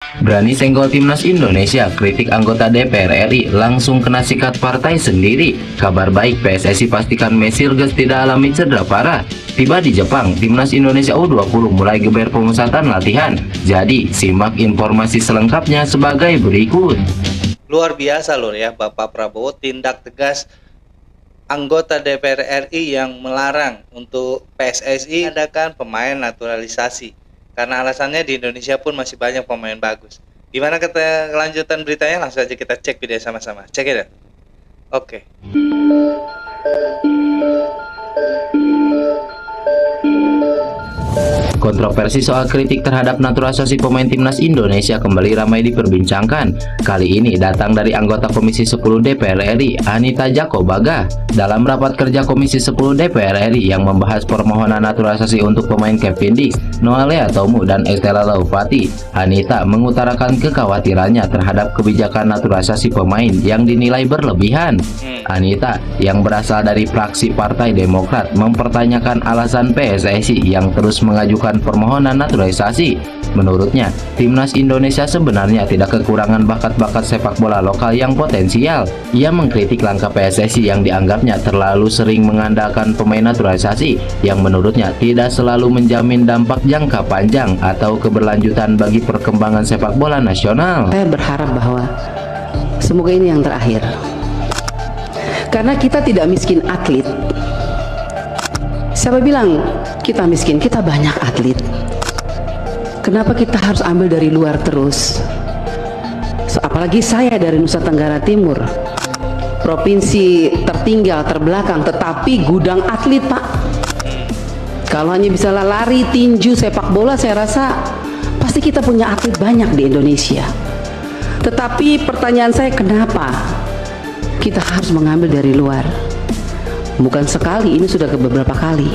Berani senggol timnas Indonesia, kritik anggota DPR RI langsung kena sikat partai sendiri. Kabar baik, PSSI pastikan Mesirges tidak alami cedera parah. Tiba di Jepang, timnas Indonesia U20 mulai geber pemusatan latihan. Jadi, simak informasi selengkapnya sebagai berikut. Luar biasa loh ya, Bapak Prabowo tindak tegas anggota DPR RI yang melarang untuk PSSI adakan pemain naturalisasi. Karena alasannya di Indonesia pun masih banyak pemain bagus. Gimana kelanjutan beritanya? Langsung aja kita cek video sama-sama. Cek ya. Oke. Kontroversi soal kritik terhadap naturalisasi pemain timnas Indonesia kembali ramai diperbincangkan. Kali ini datang dari anggota Komisi 10 DPR RI, Anita Jakobaga. Dalam rapat kerja Komisi 10 DPR RI yang membahas permohonan naturalisasi untuk pemain Kevin Dix, Noalea Tomu, dan Estela Laufati, Anita mengutarakan kekhawatirannya terhadap kebijakan naturalisasi pemain yang dinilai berlebihan. Anita, yang berasal dari fraksi Partai Demokrat, mempertanyakan alasan PSSI yang terus mengajukan permohonan naturalisasi. Menurutnya, timnas Indonesia sebenarnya tidak kekurangan bakat-bakat sepak bola lokal yang potensial. Ia mengkritik langkah PSSI yang dianggapnya terlalu sering mengandalkan pemain naturalisasi yang menurutnya tidak selalu menjamin dampak jangka panjang atau keberlanjutan bagi perkembangan sepak bola nasional. Saya berharap bahwa semoga ini yang terakhir. Karena kita tidak miskin atlet. Siapa bilang kita miskin? Kita banyak atlet. Kenapa kita harus ambil dari luar terus? Apalagi saya dari Nusa Tenggara Timur, provinsi tertinggal, terbelakang, tetapi gudang atlet, Pak. Kalau hanya bisa lari, tinju, sepak bola, saya rasa pasti kita punya atlet banyak di Indonesia. Tetapi pertanyaan saya, kenapa kita harus mengambil dari luar? Bukan sekali, ini sudah beberapa kali.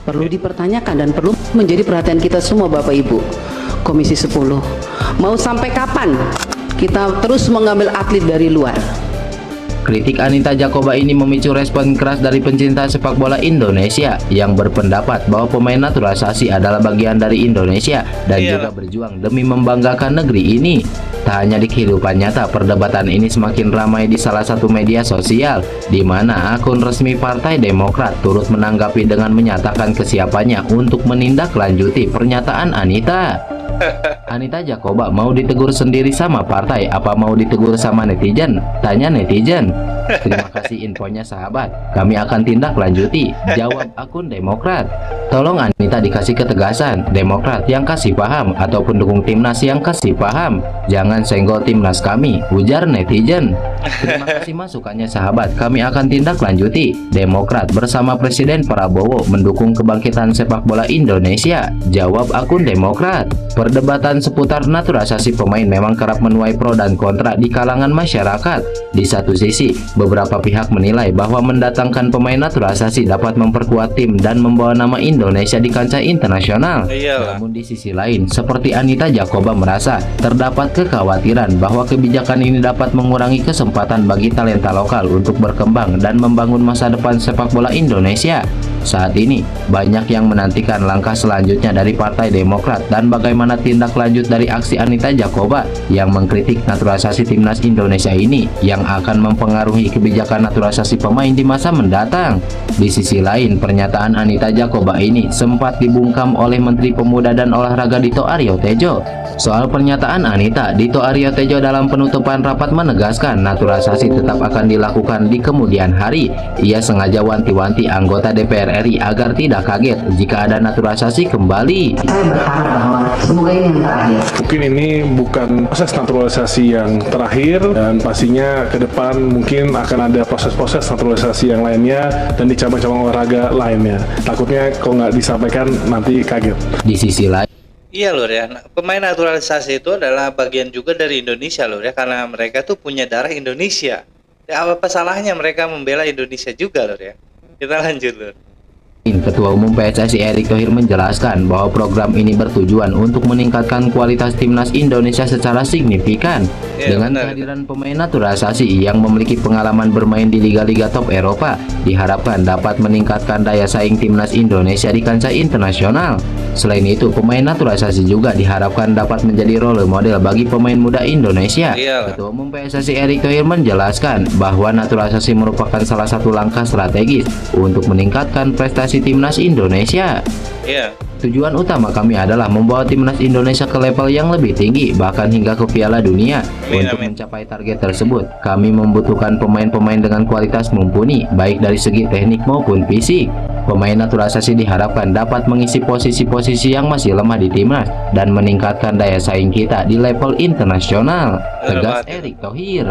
Perlu dipertanyakan dan perlu menjadi perhatian kita semua, Bapak Ibu Komisi 10. Mau sampai kapan kita terus mengambil atlet dari luar? Kritik Anita Jakoba ini memicu respon keras dari pencinta sepak bola Indonesia yang berpendapat bahwa pemain naturalisasi adalah bagian dari Indonesia dan juga berjuang demi membanggakan negeri ini. Tak hanya di kehidupan nyata, perdebatan ini semakin ramai di salah satu media sosial, di mana akun resmi Partai Demokrat turut menanggapi dengan menyatakan kesiapannya untuk menindaklanjuti pernyataan Anita. Anita Jakoba mau ditegur sendiri sama partai, apa mau ditegur sama netizen? Tanya netizen. Terima kasih infonya sahabat, kami akan tindak lanjuti, jawab akun Demokrat. Tolong Anita dikasih ketegasan, Demokrat yang kasih paham atau pendukung timnas yang kasih paham, jangan senggol timnas kami, ujar netizen. Terima kasih masukannya sahabat, kami akan tindak lanjuti. Demokrat bersama Presiden Prabowo mendukung kebangkitan sepak bola Indonesia, jawab akun Demokrat. Perdebatan seputar naturalisasi pemain memang kerap menuai pro dan kontra di kalangan masyarakat. Di satu sisi, beberapa pihak menilai bahwa mendatangkan pemain naturalisasi dapat memperkuat tim dan membawa nama Indonesia di kancah internasional. Namun di sisi lain, seperti Anita Jakoba merasa terdapat kekhawatiran bahwa kebijakan ini dapat mengurangi kesempatan bagi talenta lokal untuk berkembang dan membangun masa depan sepak bola Indonesia. Saat ini, banyak yang menantikan langkah selanjutnya dari Partai Demokrat dan bagaimana tindak lanjut dari aksi Anita Jakoba yang mengkritik naturalisasi timnas Indonesia ini yang akan mempengaruhi kebijakan naturalisasi pemain di masa mendatang. Di sisi lain, pernyataan Anita Jakoba ini sempat dibungkam oleh Menteri Pemuda dan Olahraga Dito Aryo Tejo. Soal pernyataan Anita, Dito Aryo Tejo dalam penutupan rapat menegaskan naturalisasi tetap akan dilakukan di kemudian hari. Ia sengaja wanti-wanti anggota DPR RI agar tidak kaget jika ada naturalisasi kembali. Saya berharap bahwa semoga ini yang terakhir. Mungkin ini bukan proses naturalisasi yang terakhir, dan pastinya ke depan mungkin akan ada proses-proses naturalisasi yang lainnya dan di cabang-cabang olahraga lainnya. Takutnya kalau nggak disampaikan nanti kaget. Di sisi lain, Iya lur ya, pemain naturalisasi itu adalah bagian juga dari Indonesia lur ya, karena mereka tuh punya darah Indonesia. Ya apa salahnya mereka membela Indonesia juga lur ya. Kita lanjut lur. Ketua Umum PSSI Erick Thohir menjelaskan bahwa program ini bertujuan untuk meningkatkan kualitas timnas Indonesia secara signifikan. Dengan kehadiran pemain naturalisasi yang memiliki pengalaman bermain di liga-liga top Eropa, diharapkan dapat meningkatkan daya saing timnas Indonesia di kancah internasional. Selain itu, pemain naturalisasi juga diharapkan dapat menjadi role model bagi pemain muda Indonesia. Ketua Umum PSSI Erick Thohir menjelaskan bahwa naturalisasi merupakan salah satu langkah strategis untuk meningkatkan prestasi timnas Indonesia. Tujuan utama kami adalah membawa timnas Indonesia ke level yang lebih tinggi, bahkan hingga ke Piala Dunia. Untuk mencapai target tersebut, kami membutuhkan pemain-pemain dengan kualitas mumpuni, baik dari segi teknik maupun fisik. Pemain naturalisasi diharapkan dapat mengisi posisi-posisi yang masih lemah di timnas dan meningkatkan daya saing kita di level internasional, tegas Erick Thohir.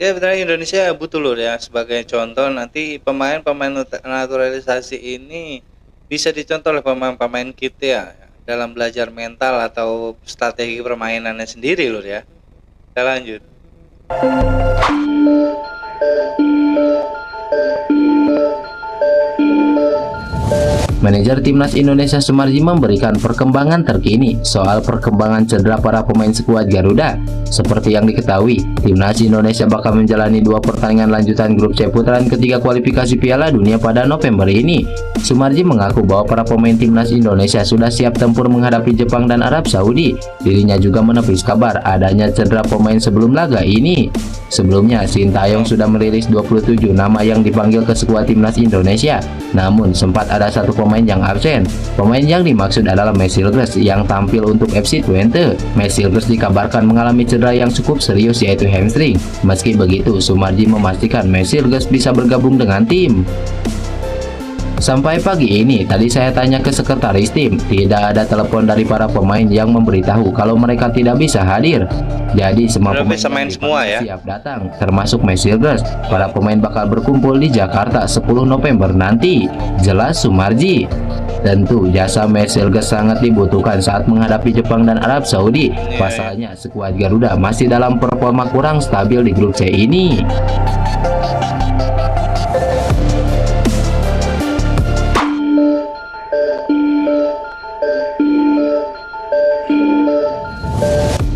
Ya benar, Indonesia butuh loh ya, sebagai contoh nanti pemain-pemain naturalisasi ini bisa dicontoh oleh pemain-pemain kita ya, dalam belajar mental atau strategi permainannya sendiri loh ya. Kita lanjut. Manajer Timnas Indonesia Sumarji memberikan perkembangan terkini soal perkembangan cedera para pemain skuad Garuda. Seperti yang diketahui, Timnas Indonesia bakal menjalani 2 pertandingan lanjutan grup C putaran ketiga kualifikasi Piala Dunia pada November ini. Sumarji mengaku bahwa para pemain Timnas Indonesia sudah siap tempur menghadapi Jepang dan Arab Saudi. Dirinya juga menepis kabar adanya cedera pemain sebelum laga ini. Sebelumnya, Sintayong sudah merilis 27 nama yang dipanggil ke skuad Timnas Indonesia. Namun, sempat ada satu pemain yang absen. Pemain yang dimaksud adalah Mesilgres yang tampil untuk FC Twente. Mesilgres dikabarkan mengalami cedera yang cukup serius, yaitu hamstring. Meski begitu, Sumarji memastikan Mesilgres bisa bergabung dengan tim. Sampai pagi ini, tadi saya tanya ke sekretaris tim, tidak ada telepon dari para pemain yang memberitahu kalau mereka tidak bisa hadir. Jadi semua pemain semua ya siap datang, termasuk Mesilgres. Para pemain bakal berkumpul di Jakarta 10 November nanti, jelas Sumarji. Tentu jasa Mesilgres sangat dibutuhkan saat menghadapi Jepang dan Arab Saudi. Pasalnya skuad Garuda masih dalam performa kurang stabil di grup C ini.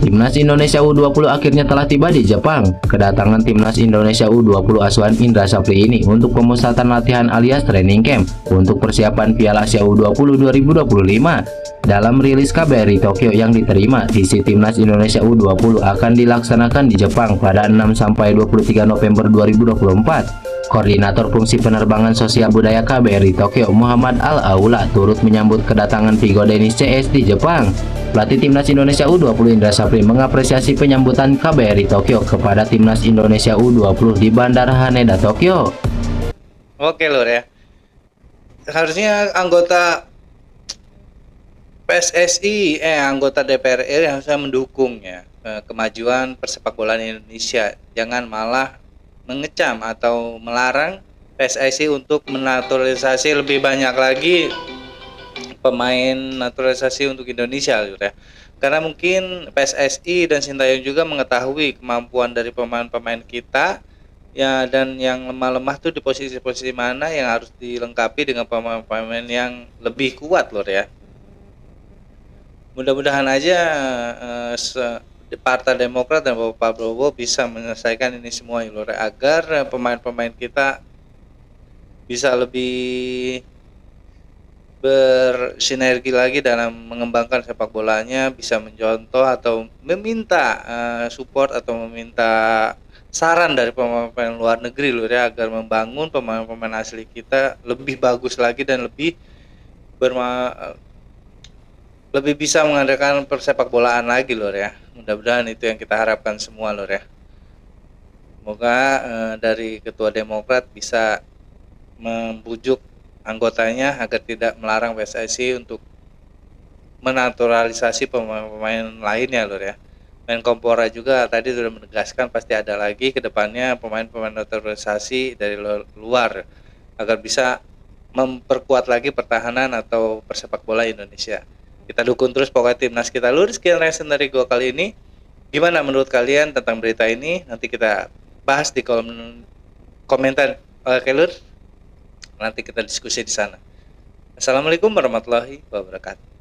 Timnas Indonesia U20 akhirnya telah tiba di Jepang. Kedatangan Timnas Indonesia U20 asuhan Indra Safri ini untuk pemusatan latihan alias training camp untuk persiapan Piala Asia U20 2025. Dalam rilis KBRI Tokyo yang diterima, visi Timnas Indonesia U20 akan dilaksanakan di Jepang pada 6-23 November 2024. Koordinator Fungsi Penerbangan Sosial Budaya KBRI Tokyo, Muhammad Al-Aula, turut menyambut kedatangan Vigo Dennis CS di Jepang. Pelatih Timnas Indonesia U20 Indra Safri mengapresiasi penyambutan KBRI Tokyo kepada Timnas Indonesia U20 di Bandara Haneda, Tokyo. Oke lor ya. Harusnya anggota PSSI, anggota DPR RI harusnya mendukung ya kemajuan persepak bolaan Indonesia. Jangan malah mengecam atau melarang PSSI untuk menaturalisasi lebih banyak lagi pemain naturalisasi untuk Indonesia ya. Karena mungkin PSSI dan Sintayong juga mengetahui kemampuan dari pemain-pemain kita ya, dan yang lemah-lemah tuh di posisi-posisi mana yang harus dilengkapi dengan pemain-pemain yang lebih kuat loh ya. Mudah-mudahan aja Partai Demokrat dan Bapak Prabowo bisa menyelesaikan ini semua ya loh, agar pemain-pemain kita bisa lebih bersinergi lagi dalam mengembangkan sepak bolanya, bisa mencontoh atau meminta support atau meminta saran dari pemain-pemain luar negeri loh ya, agar membangun pemain-pemain asli kita lebih bagus lagi dan lebih bisa mengadakan persepak bolaan lagi loh ya. Mudah-mudahan itu yang kita harapkan semua loh ya. Semoga dari Ketua Demokrat bisa membujuk anggotanya agar tidak melarang PSSI untuk menaturalisasi pemain-pemain lainnya loh ya. Menkompora juga tadi sudah menegaskan pasti ada lagi ke depannya pemain-pemain naturalisasi dari luar agar bisa memperkuat lagi pertahanan atau persepak bola Indonesia. Kita dukung terus pokoknya timnas kita. Sekian reaction dari gua kali ini. Gimana menurut kalian tentang berita ini? Nanti kita bahas di kolom komentar Oke Lur, nanti kita diskusi di sana. Assalamualaikum warahmatullahi wabarakatuh.